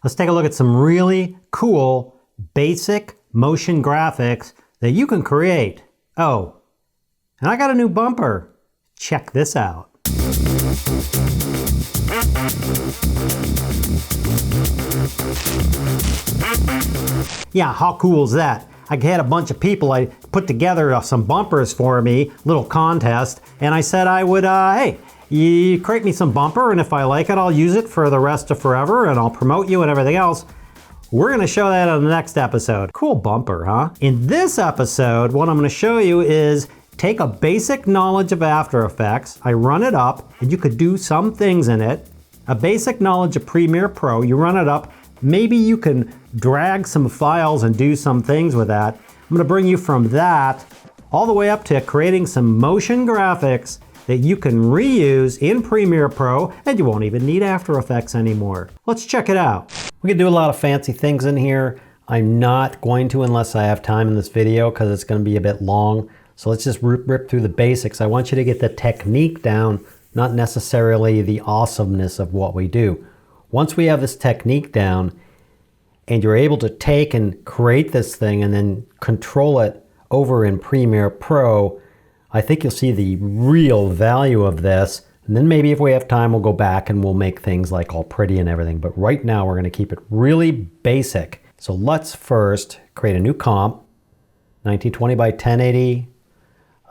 Let's take a look at some really cool, basic motion graphics that you can create. Oh, and I got a new bumper. Check this out. Yeah, how cool is that? I had a bunch of people, I put together some bumpers for me, little contest, and I said I would, hey, you create me some bumper, and if I like it, I'll use it for the rest of forever, and I'll promote you and everything else. We're gonna show that on the next episode. Cool bumper, huh? In this episode, what I'm gonna show you is take a basic knowledge of After Effects, I run it up, and you could do some things in it. A basic knowledge of Premiere Pro, you run it up, maybe you can drag some files and do some things with that. I'm gonna bring you from that all the way up to creating some motion graphics that you can reuse in Premiere Pro, and you won't even need After Effects anymore. Let's check it out. We can do a lot of fancy things in here. I'm not going to unless I have time in this video because it's gonna be a bit long. So let's just rip through the basics. I want you to get the technique down, not necessarily the awesomeness of what we do. Once we have this technique down and you're able to take and create this thing and then control it over in Premiere Pro, I think you'll see the real value of this. And then maybe if we have time, we'll go back and we'll make things like all pretty and everything. But right now we're gonna keep it really basic. So let's first create a new comp, 1920 by 1080.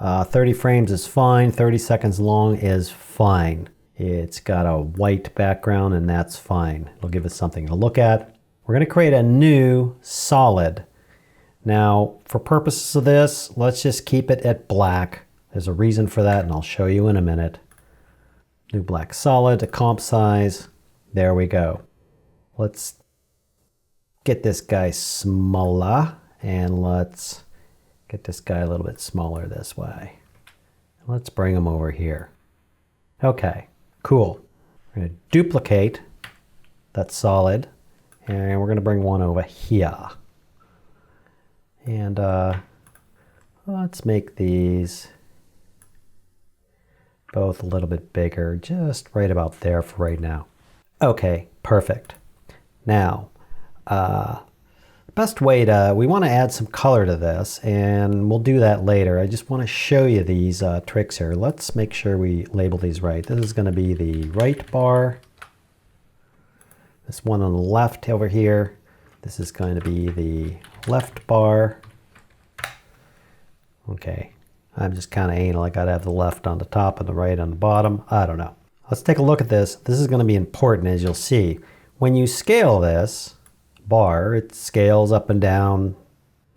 30 frames is fine, 30 seconds long is fine. It's got a white background and that's fine. It'll give us something to look at. We're gonna create a new solid. Now, for purposes of this, let's just keep it at black. There's a reason for that and I'll show you in a minute. New black solid, a comp size. There we go. Let's get this guy smaller and let's get this guy a little bit smaller this way. Let's bring him over here. Okay, cool. We're going to duplicate that solid and we're going to bring one over here. And let's make these both a little bit bigger, just right about there for right now. Okay, perfect. Now, best way to, we want to add some color to this and we'll do that later. I just want to show you these tricks here. Let's make sure we label these right. This is going to be the right bar. This one on the left over here. This is going to be the left bar. Okay, I'm just kind of anal. I got to have the left on the top and the right on the bottom. I don't know. Let's take a look at this. This is going to be important, as you'll see. When you scale this bar, it scales up and down,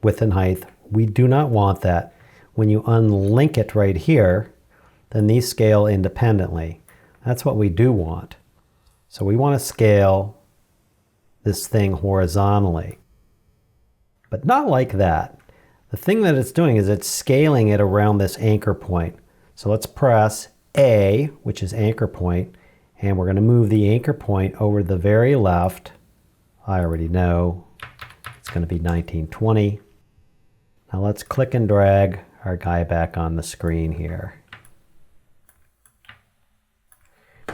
width and height. We do not want that. When you unlink it right here, then these scale independently. That's what we do want. So we want to scale this thing horizontally, but not like that. The thing that it's doing is it's scaling it around this anchor point. So let's press A, which is anchor point, and we're going to move the anchor point over to the very left. I already know it's going to be 1920. Now let's click and drag our guy back on the screen here.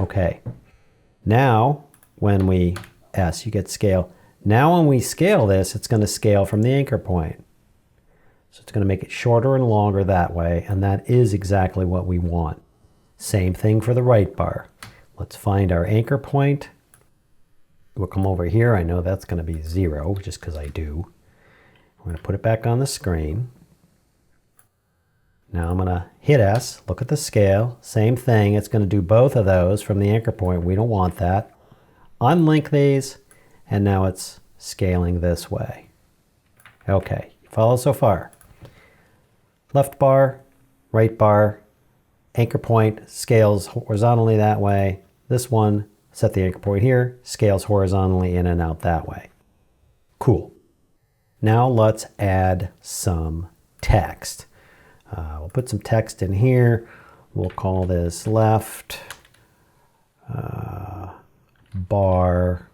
Okay, now when we, S, you get scale. Now when we scale this, it's going to scale from the anchor point. So it's going to make it shorter and longer that way, and that is exactly what we want. Same thing for the right bar. Let's find our anchor point. We'll come over here. I know that's going to be 0, just because I do. We're going to put it back on the screen. Now I'm going to hit S, look at the scale, same thing. It's going to do both of those from the anchor point. We don't want that. Unlink these, and now it's scaling this way. Okay, follow so far. Left bar, right bar, anchor point scales horizontally that way. This one, set the anchor point here, scales horizontally in and out that way. Cool. Now let's add some text. We'll put some text in here. We'll call this left bar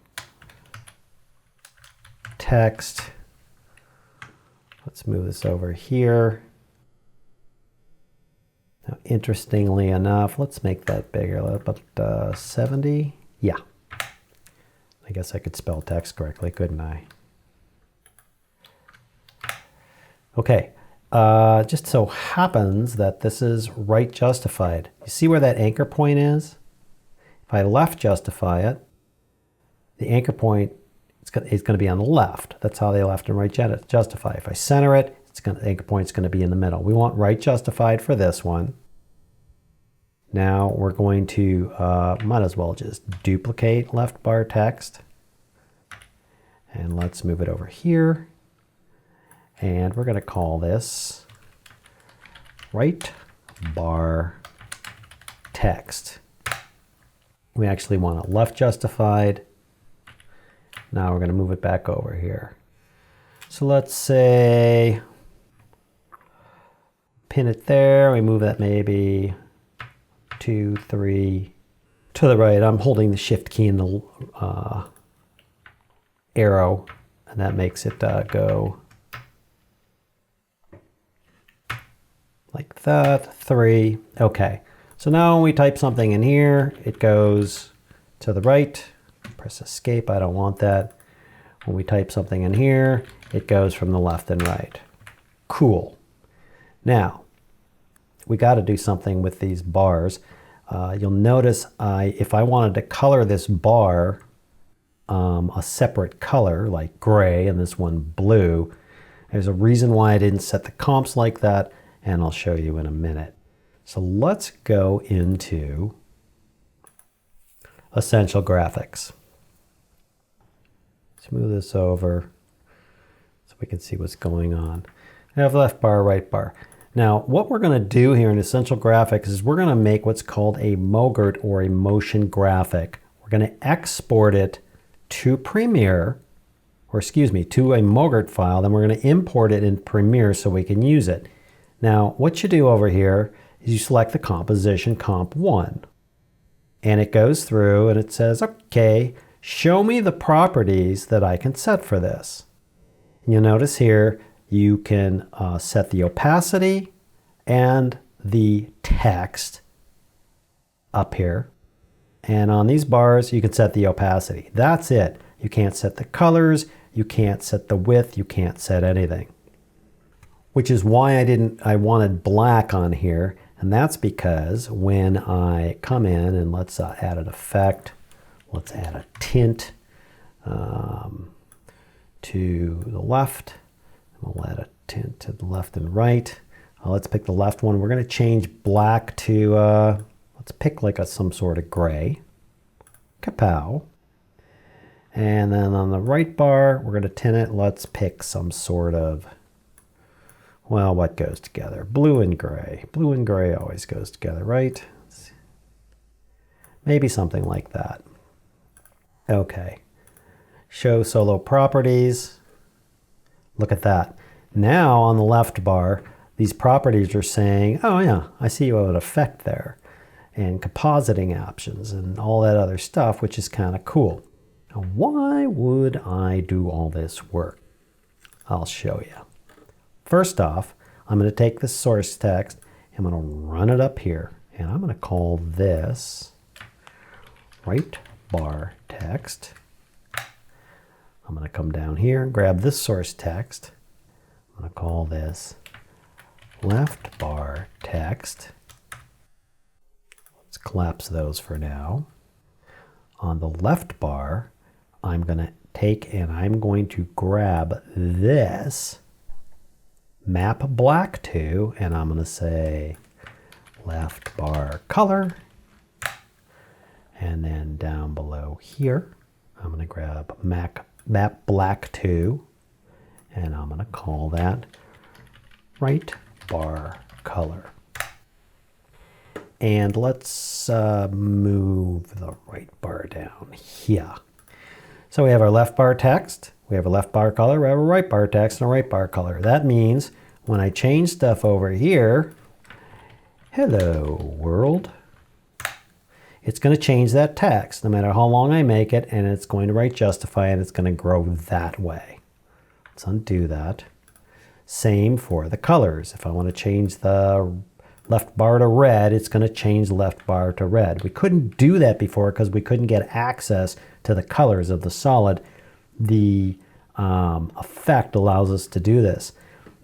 text. Let's move this over here. Now, interestingly enough, let's make that bigger. About 70. Yeah. I guess I could spell text correctly, couldn't I? Okay, just so happens that this is right justified. You see where that anchor point is? If I left justify it, the anchor point is going to be on the left. That's how they left and right justify. If I center it, the anchor point is going to be in the middle. We want right justified for this one. Now we're going to, might as well just duplicate left bar text. And let's move it over here. And we're going to call this right bar text. We actually want it left justified. Now we're going to move it back over here. So let's say, pin it there. We move that maybe 2, 3 to the right. I'm holding the shift key in the arrow, and that makes it go like that. 3. Okay. So now when we type something in here, it goes to the right. Press escape. I don't want that. When we type something in here, it goes from the left and right. Cool. Now, we got to do something with these bars. You'll notice if I wanted to color this bar a separate color, like gray and this one blue, there's a reason why I didn't set the comps like that, and I'll show you in a minute. So let's go into Essential Graphics. Let's move this over so we can see what's going on. I have left bar, right bar. Now, what we're going to do here in Essential Graphics is we're going to make what's called a MOGRT, or a motion graphic. We're going to export it to Premiere, or excuse me, to a MOGRT file. Then we're going to import it in Premiere so we can use it. Now, what you do over here is you select the composition, Comp 1. And it goes through and it says, okay, show me the properties that I can set for this. And you'll notice here, you can set the opacity and the text up here. And on these bars, you can set the opacity. That's it. You can't set the colors, you can't set the width, you can't set anything. Which is why I wanted black on here. And that's because when I come in and let's add an effect, let's add a tint to the left. We'll add a tint to the left and right. Let's pick the left one. We're going to change black to, let's pick like some sort of gray. Kapow. And then on the right bar, we're going to tint it. Let's pick some sort of, well, what goes together? Blue and gray. Blue and gray always goes together, right? Maybe something like that. Okay. Show solo properties. Look at that. Now on the left bar, these properties are saying, oh yeah, I see you have an effect there. And compositing options and all that other stuff, which is kind of cool. Now, why would I do all this work? I'll show you. First off, I'm going to take the source text, I'm going to run it up here, and I'm going to call this right bar text. I'm going to come down here and grab this source text. I'm going to call this left bar text. Let's collapse those for now. On the left bar, I'm going to take and I'm going to grab this, map black to, and I'm going to say left bar color. And then down below here, I'm going to grab map black to, and I'm going to call that right bar color. And let's move the right bar down here. So we have our left bar text, we have a left bar color, we have a right bar text and a right bar color. That means when I change stuff over here, hello world, it's going to change that text no matter how long I make it, and it's going to right justify and it's going to grow that way. Let's undo that. Same for the colors. If I want to change the left bar to red, it's going to change left bar to red. We couldn't do that before because we couldn't get access to the colors of the solid. The effect allows us to do this.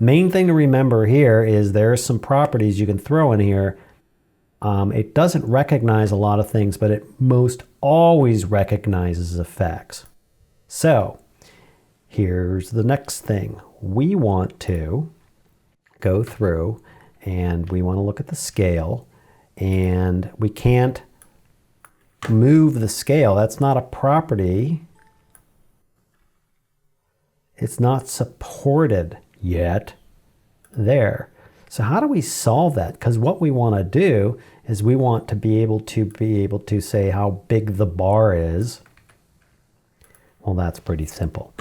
Main thing to remember here is there are some properties you can throw in here. It doesn't recognize a lot of things, but it most always recognizes effects. So here's the next thing. We want to go through and we want to look at the scale, and we can't move the scale. That's not a property. It's not supported yet there. So how do we solve that? Because what we want to do is we want to be able to say how big the bar is. Well, that's pretty simple.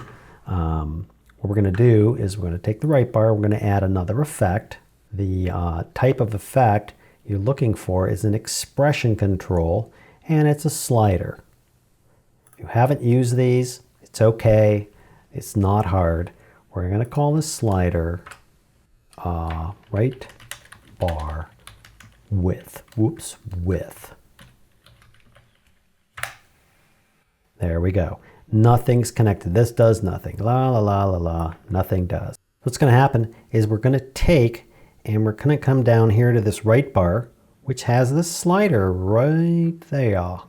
What we're going to do is we're going to take the right bar, we're going to add another effect. The type of effect you're looking for is an expression control, and it's a slider. If you haven't used these, it's okay. It's not hard. We're going to call this slider right bar width. Whoops, width. There we go. Nothing's connected. This does nothing. La la la la la. Nothing does. What's going to happen is we're going to take and we're going to come down here to this right bar, which has this slider right there.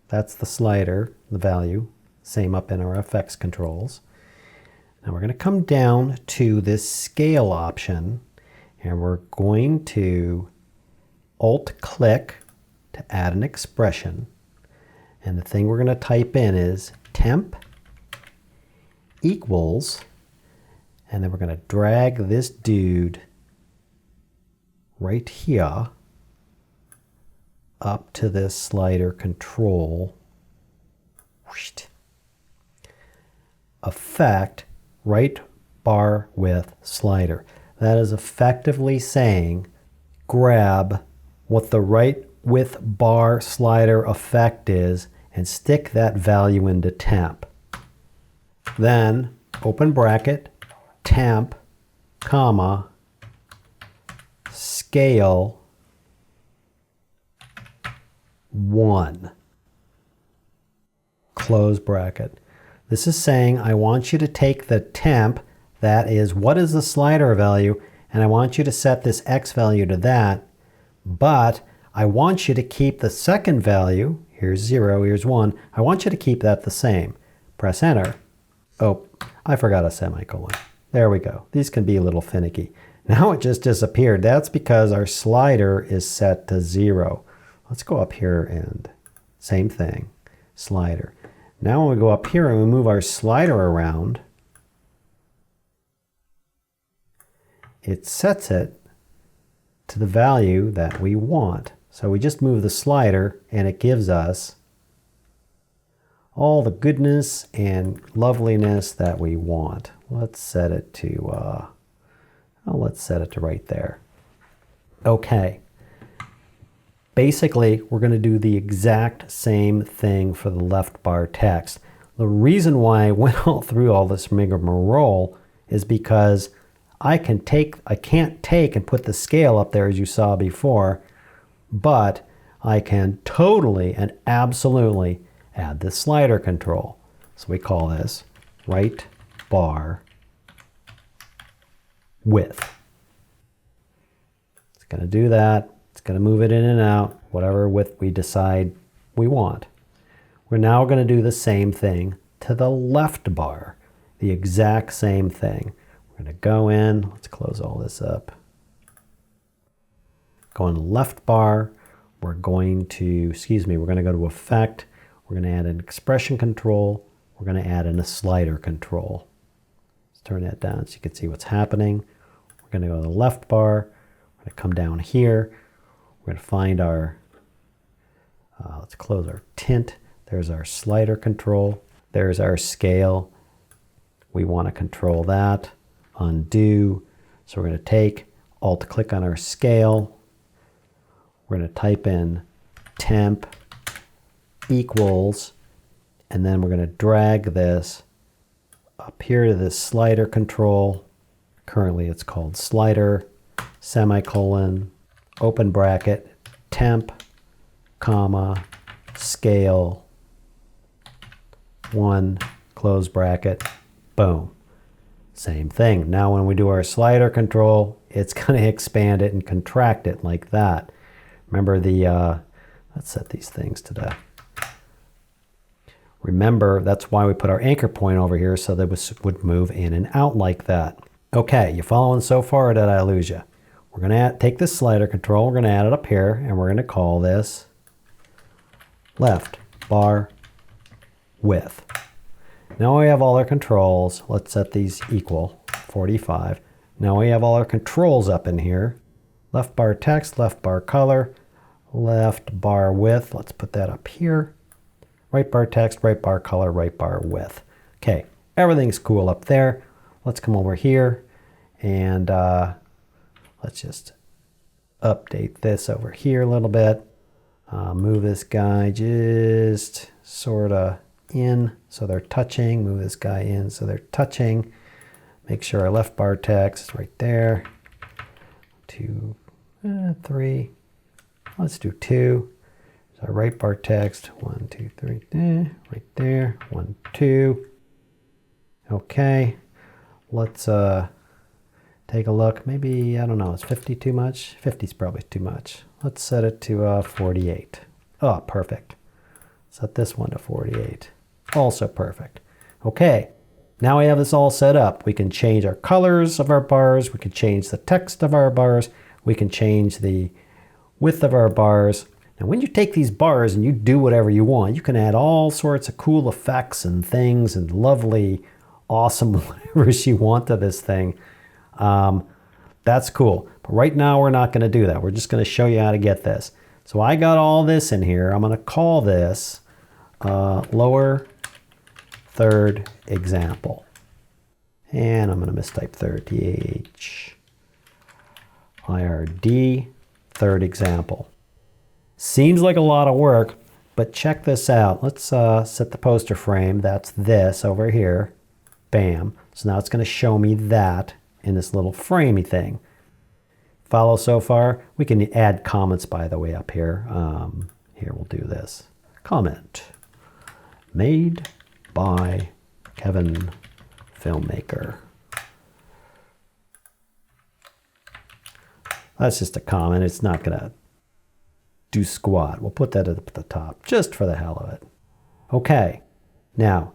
That's the slider, the value. Same up in our FX controls. Now we're going to come down to this scale option, and we're going to Alt-click to add an expression. And the thing we're going to type in is temp equals, and then we're going to drag this dude right here up to this slider control. Effect right bar width slider. That is effectively saying grab what the right width bar slider effect is and stick that value into temp. Then open bracket, temp, comma, scale 1. Close bracket. This is saying I want you to take the temp, that is what is the slider value, and I want you to set this X value to that, but I want you to keep the second value, here's 0, here's 1, I want you to keep that the same. Press enter. Oh, I forgot a semicolon. There we go. These can be a little finicky. Now it just disappeared. That's because our slider is set to 0. Let's go up here and same thing, slider. Now when we go up here and we move our slider around, it sets it to the value that we want. So we just move the slider and it gives us all the goodness and loveliness that we want. Let's set it to, let's set it to right there. Okay. Basically, we're going to do the exact same thing for the left bar text. The reason why I went all through all this rigmarole is because I can't take and put the scale up there as you saw before, but I can totally and absolutely add the slider control. So we call this right bar width. It's going to do that. It's going to move it in and out, whatever width we decide we want. We're now going to do the same thing to the left bar, the exact same thing. We're going to go in, let's close all this up. Go on the left bar, we're going to go to effect, we're going to add an expression control, we're going to add in a slider control. Let's turn that down so you can see what's happening. We're going to go to the left bar, we're going to come down here, we're going to find our, let's close our tint. There's our slider control. There's our scale. We want to control that. Undo. So we're going to take, Alt-click on our scale. We're going to type in temp equals, and then we're going to drag this up here to this slider control. Currently it's called slider, semicolon, open bracket, temp, comma, scale, 1, close bracket, boom. Same thing. Now when we do our slider control, it's going to expand it and contract it like that. Remember the, let's set these things to the, remember that's why we put our anchor point over here so that it would move in and out like that. Okay, you following so far or did I lose you? We're going to take this slider control, we're going to add it up here, and we're going to call this left bar width. Now we have all our controls. Let's set these equal, 45. Now we have all our controls up in here. Left bar text, left bar color, left bar width. Let's put that up here. Right bar text, right bar color, right bar width. Okay, everything's cool up there. Let's come over here and let's just update this over here a little bit. Move this guy just sort of in so they're touching. Move this guy in so they're touching. Make sure our left bar text is right there. 2, 3. Let's do 2. So our right bar text, 1, 2, 3, right there. 1, 2. Okay. Let's take a look. Maybe, I don't know, is 50 too much? 50 is probably too much. Let's set it to 48. Oh, perfect. Set this one to 48. Also perfect. Okay, now we have this all set up. We can change our colors of our bars. We can change the text of our bars. We can change the width of our bars. Now when you take these bars and you do whatever you want, you can add all sorts of cool effects and things and lovely, awesome whatever you want to this thing. That's cool. But right now we're not going to do that. We're just going to show you how to get this. So I got all this in here. I'm going to call this lower third example. And I'm going to mistype third, T-H-I-R-D, third example. Seems like a lot of work, but check this out. Let's set the poster frame. That's this over here. Bam. So now it's going to show me that in this little framey thing. Follow so far? We can add comments, by the way, up here. Here, we'll do this. Comment. Made by Kevin Filmmaker. That's just a comment. It's not going to do squat. We'll put that at the top, just for the hell of it. Okay. Now,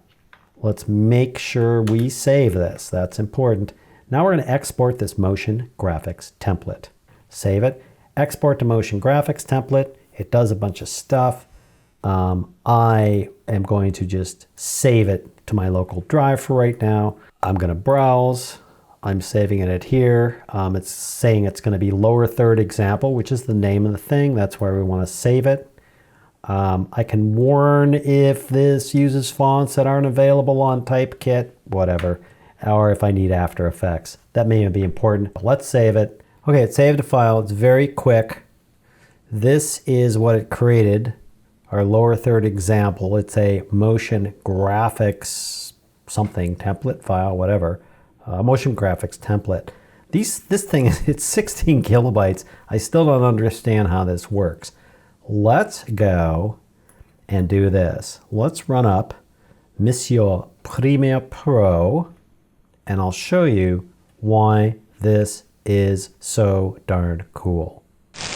let's make sure we save this. That's important. Now we're going to export this motion graphics template. Save it. Export to motion graphics template. It does a bunch of stuff. I am going to just save it to my local drive for right now. I'm going to browse. I'm saving it here. It's saying it's going to be lower third example, which is the name of the thing. That's where we want to save it. I can warn if this uses fonts that aren't available on Typekit, whatever, or if I need After Effects. That may be important, but let's save it. Okay, it saved a file. It's very quick. This is what it created, our lower third example. It's a motion graphics something template file, whatever. Motion graphics template. This thing, it's 16 kilobytes. I still don't understand how this works. Let's go and do this. Let's run up Monsieur Premiere Pro, and I'll show you why this is so darn cool.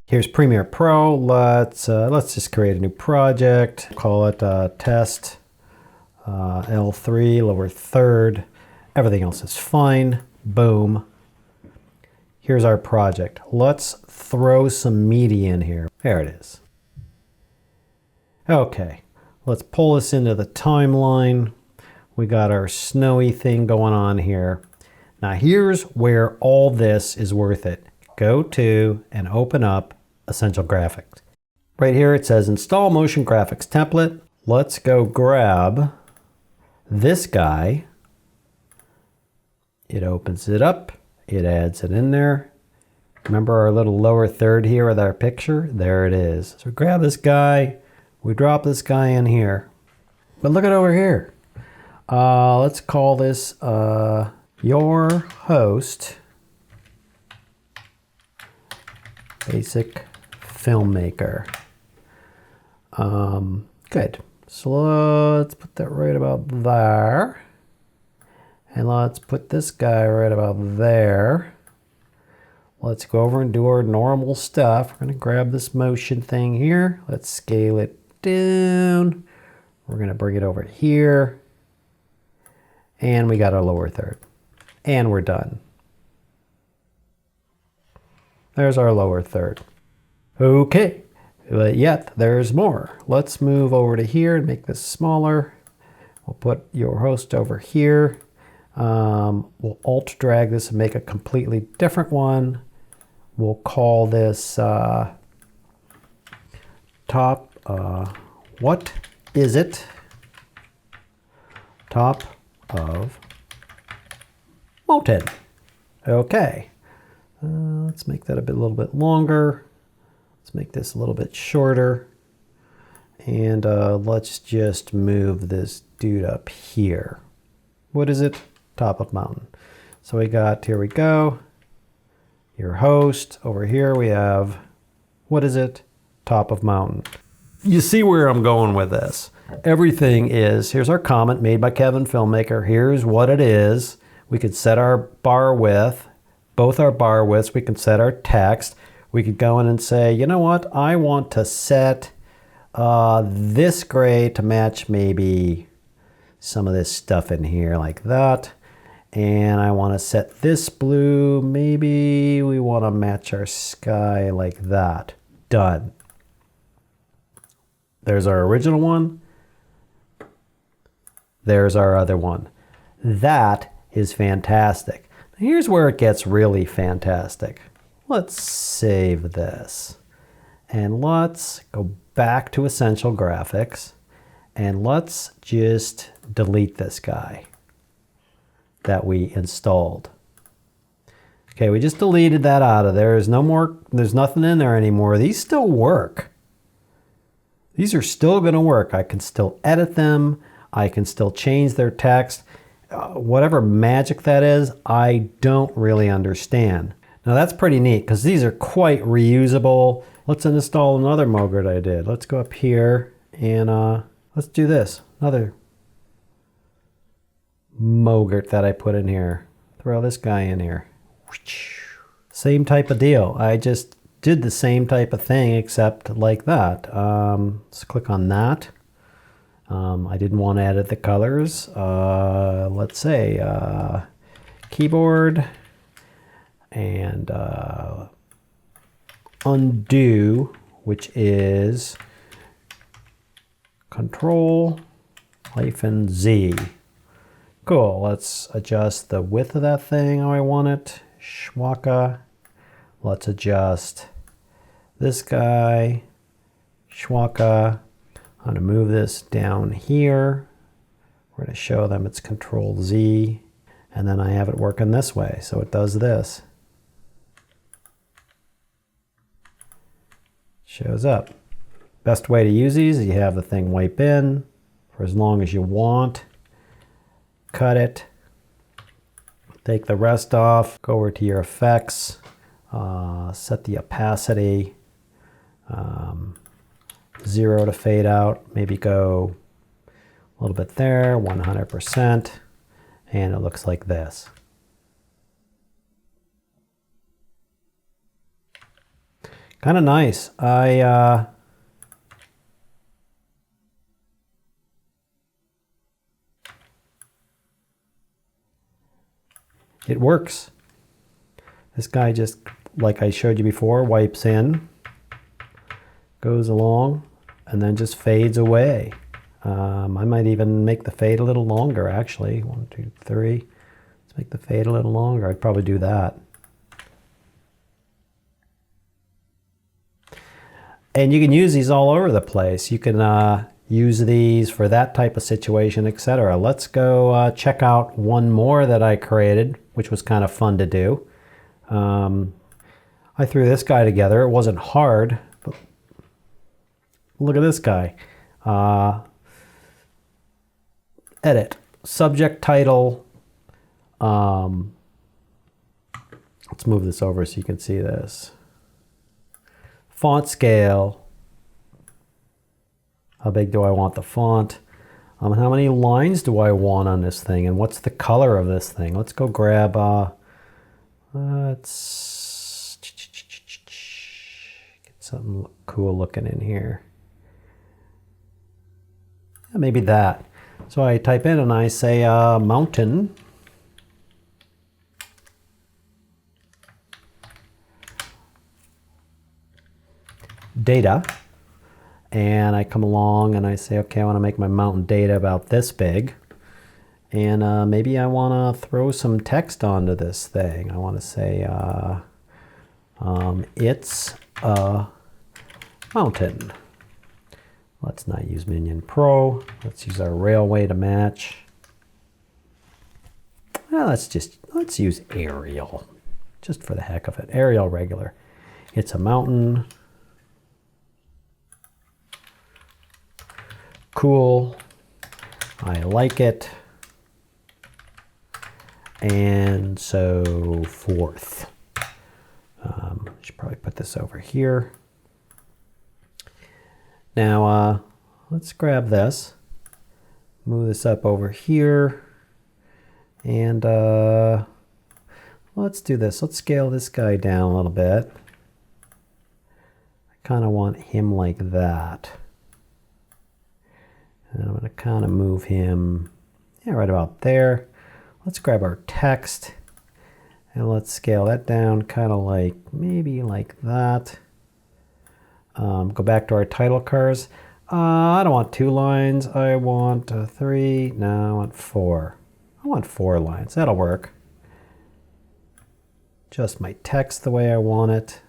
Here's Premiere Pro. Let's just create a new project. Call it test L3, lower third. Everything else is fine. Boom. Here's our project. Let's throw some media in here. There it is. Okay, let's pull this into the timeline. We got our snowy thing going on here. Now here's where all this is worth it. Go to and open up Essential Graphics. Right here it says Install Motion Graphics Template. Let's go grab this guy. It opens it up. It adds it in there. Remember our little lower third here with our picture? There it is. So grab this guy. We drop this guy in here. But look at over here. Let's call this your host Basic Filmmaker. Good. So let's put that right about there. And let's put this guy right about there. Let's go over and do our normal stuff. We're going to grab this motion thing here. Let's scale it down. We're going to bring it over here. And we got our lower third. And we're done. There's our lower third. Okay, but yet there's more. Let's move over to here and make this smaller. We'll put your host over here. We'll alt drag this and make a completely different one. We'll call this top, what is it? Top of mountain. Okay. Let's make that a little bit longer. Let's make this a little bit shorter. And let's just move this dude up here. What is it? Top of mountain. So we got, here we go. Your host. Over here we have, what is it? Top of mountain. You see where I'm going with this. Everything is, here's our comment made by Kevin Filmmaker. Here's what it is. We could set our bar width. Both our bar widths, we can set our text. We could go in and say, you know what, I want to set this gray to match maybe some of this stuff in here like that. And I want to set this blue, maybe we want to match our sky like that. Done. There's our original one. There's our other one. That is fantastic. Here's where it gets really fantastic. Let's save this. And let's go back to Essential Graphics. And let's just delete this guy that we installed. Okay, we just deleted that out of there. There's no more, there's nothing in there anymore. These still work. These are still going to work. I can still edit them. I can still change their text. Whatever magic that is, I don't really understand. Now that's pretty neat because these are quite reusable. Let's install another Mogrt I did. Let's go up here and let's do this. Another Mogrt that I put in here. Throw this guy in here. Same type of deal. I just did the same type of thing except like that. Let's click on that. I didn't want to edit the colors. Let's say keyboard and undo, which is Control-Z. Cool. Let's adjust the width of that thing how I want it. Schwaka. Let's adjust this guy. Schwaka. I'm going to move this down here. We're going to show them it's Control-Z. And then I have it working this way. So it does this. Shows up. Best way to use these is you have the thing wipe in for as long as you want. Cut it. Take the rest off. Go over to your effects. Set the opacity. 0 to fade out, maybe go a little bit there, 100%, and it looks like this. Kind of nice. It works. This guy just, like I showed you before, wipes in, goes along, and then just fades away. I might even make the fade a little longer, actually. 1, 2, 3. Let's make the fade a little longer. I'd probably do that. And you can use these all over the place. You can use these for that type of situation, etc. Let's go check out one more that I created, which was kind of fun to do. I threw this guy together. It wasn't hard, but look at this guy. Edit. Subject title. Let's move this over so you can see this. Font scale. How big do I want the font? How many lines do I want on this thing? And what's the color of this thing? Let's go grab, let's get something cool looking in here. Yeah, maybe that. So I type in and I say mountain. Data. And I come along and I say, okay, I want to make my mountain data about this big. And maybe I want to throw some text onto this thing. I want to say, it's a mountain. Let's not use Minion Pro. Let's use our railway to match. Well, let's use Arial, just for the heck of it. Arial regular. It's a mountain. Cool. I like it. And so forth. Should probably put this over here. Now, let's grab this, move this up over here, and let's do this. Let's scale this guy down a little bit. I kind of want him like that. And I'm going to kind of move him, yeah, right about there. Let's grab our text, and let's scale that down kind of like, maybe like that. Go back to our title cars. I don't want 2 lines. I want 3. No, I want 4. I want 4 lines. That'll work. Just my text the way I want it.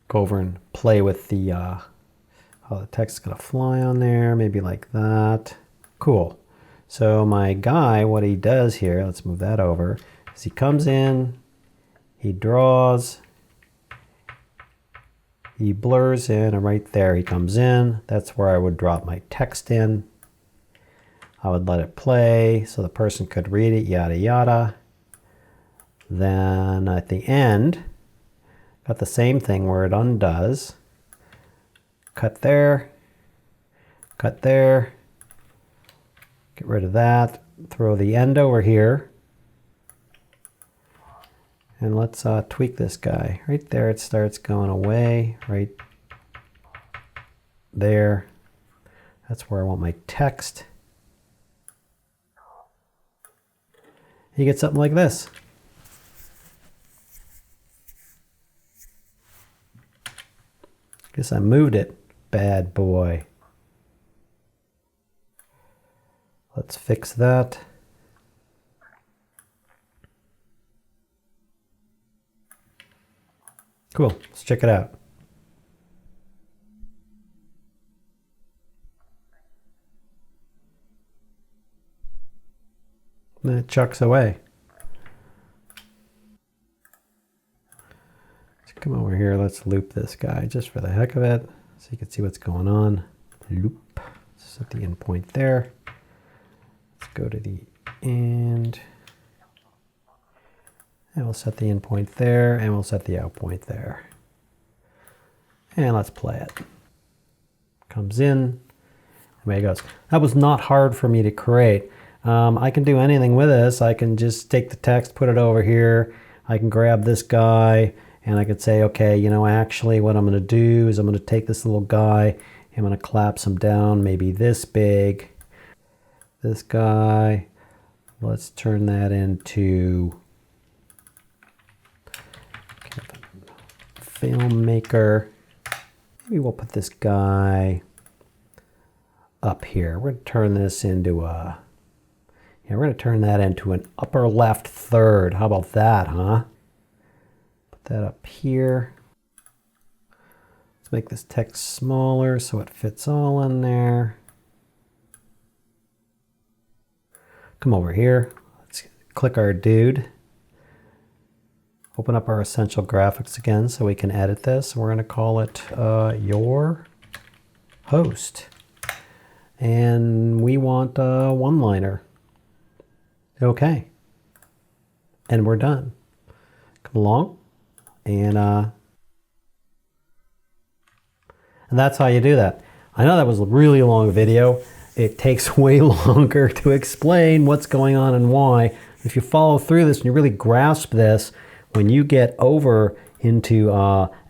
Go over and play with the how the text is going to fly on there. Maybe like that. Cool. So my guy, what he does here, let's move that over, is he comes in, he draws, he blurs in, and right there he comes in. That's where I would drop my text in. I would let it play so the person could read it, yada yada. Then at the end, got the same thing where it undoes. Cut there, cut there, get rid of that, throw the end over here. And let's tweak this guy. Right there it starts going away, right there. That's where I want my text. You get something like this. Guess I moved it, bad boy. Let's fix that. Cool, let's check it out. And it chucks away. Let's come over here, let's loop this guy just for the heck of it, so you can see what's going on. Loop, set the end point there. Let's go to the end. And we'll set the in point there, and we'll set the out point there. And let's play it. Comes in, away it goes. That was not hard for me to create. I can do anything with this. I can just take the text, put it over here. I can grab this guy, and I could say, okay, you know, actually what I'm going to do is I'm going to take this little guy, I'm going to collapse him down, maybe this big. This guy, let's turn that into Filmmaker. Maybe we'll put this guy up here. We're going to turn this into a, yeah, we're going to turn that into an upper left third. How about that, huh? Put that up here. Let's make this text smaller so it fits all in there. Come over here. Let's click our dude. Open up our essential graphics again so we can edit this. We're going to call it your host. And we want a one-liner. Okay. And we're done. Come along and And that's how you do that. I know that was a really long video. It takes way longer to explain what's going on and why. If you follow through this and you really grasp this, when you get over into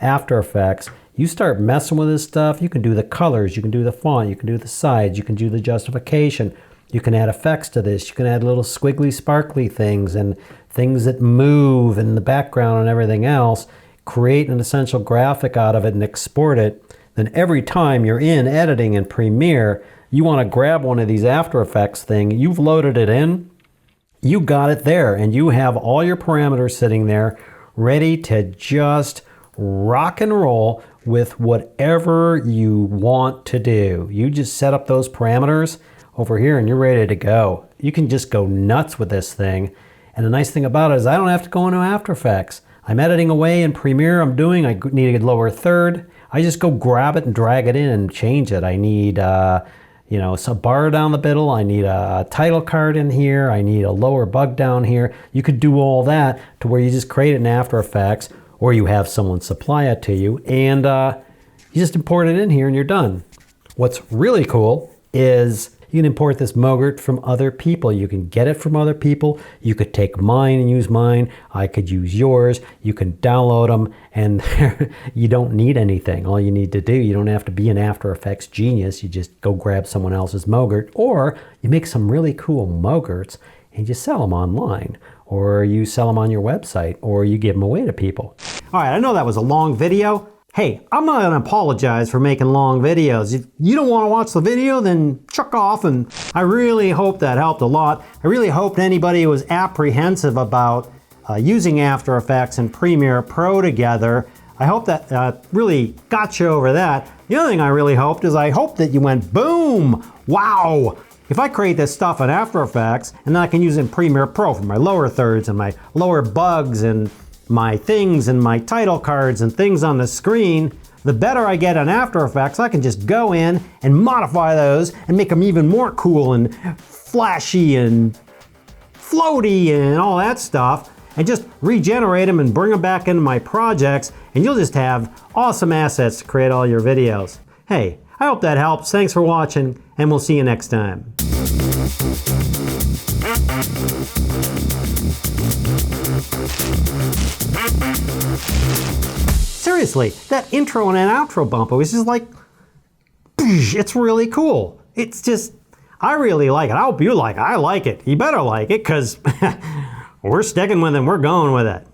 After Effects, you start messing with this stuff. You can do the colors, you can do the font, you can do the sides, you can do the justification. You can add effects to this. You can add little squiggly, sparkly things and things that move in the background and everything else. Create an essential graphic out of it and export it. Then every time you're in editing in Premiere, you want to grab one of these After Effects thing. You've loaded it in. You got it there, and you have all your parameters sitting there ready to just rock and roll with whatever you want to do. You just set up those parameters over here and you're ready to go. You can just go nuts with this thing. And the nice thing about it is I don't have to go into After Effects. I'm editing away in Premiere. I need a lower third. I just go grab it and drag it in and change it. I need some bar down the middle. I need a title card in here. I need a lower bug down here. You could do all that to where you just create it in After Effects, or you have someone supply it to you, and you just import it in here and you're done. What's really cool is you can import this MOGRT from other people. You can get it from other people. You could take mine and use mine. I could use yours. You can download them, and you don't need anything. All you need to do, you don't have to be an After Effects genius. You just go grab someone else's MOGRT, or you make some really cool MOGRTs and you sell them online, or you sell them on your website, or you give them away to people. All right, I know that was a long video. Hey, I'm not gonna apologize for making long videos. If you don't wanna watch the video, then chuck off, and I really hope that helped a lot. I really hope anybody who was apprehensive about using After Effects and Premiere Pro together, I hope that really got you over that. The other thing I really hoped is I hope that you went, boom, wow. If I create this stuff in After Effects, and then I can use it in Premiere Pro for my lower thirds and my lower bugs and my things and my title cards and things on the screen, the better I get on After Effects, I can just go in and modify those and make them even more cool and flashy and floaty and all that stuff, and just regenerate them and bring them back into my projects, and you'll just have awesome assets to create all your videos. Hey, I hope that helps. Thanks for watching, and we'll see you next time. Seriously, that intro and an outro bumper was just like, it's really cool. It's just, I really like it. I hope you like it. I like it. You better like it, because we're sticking with it and we're going with it.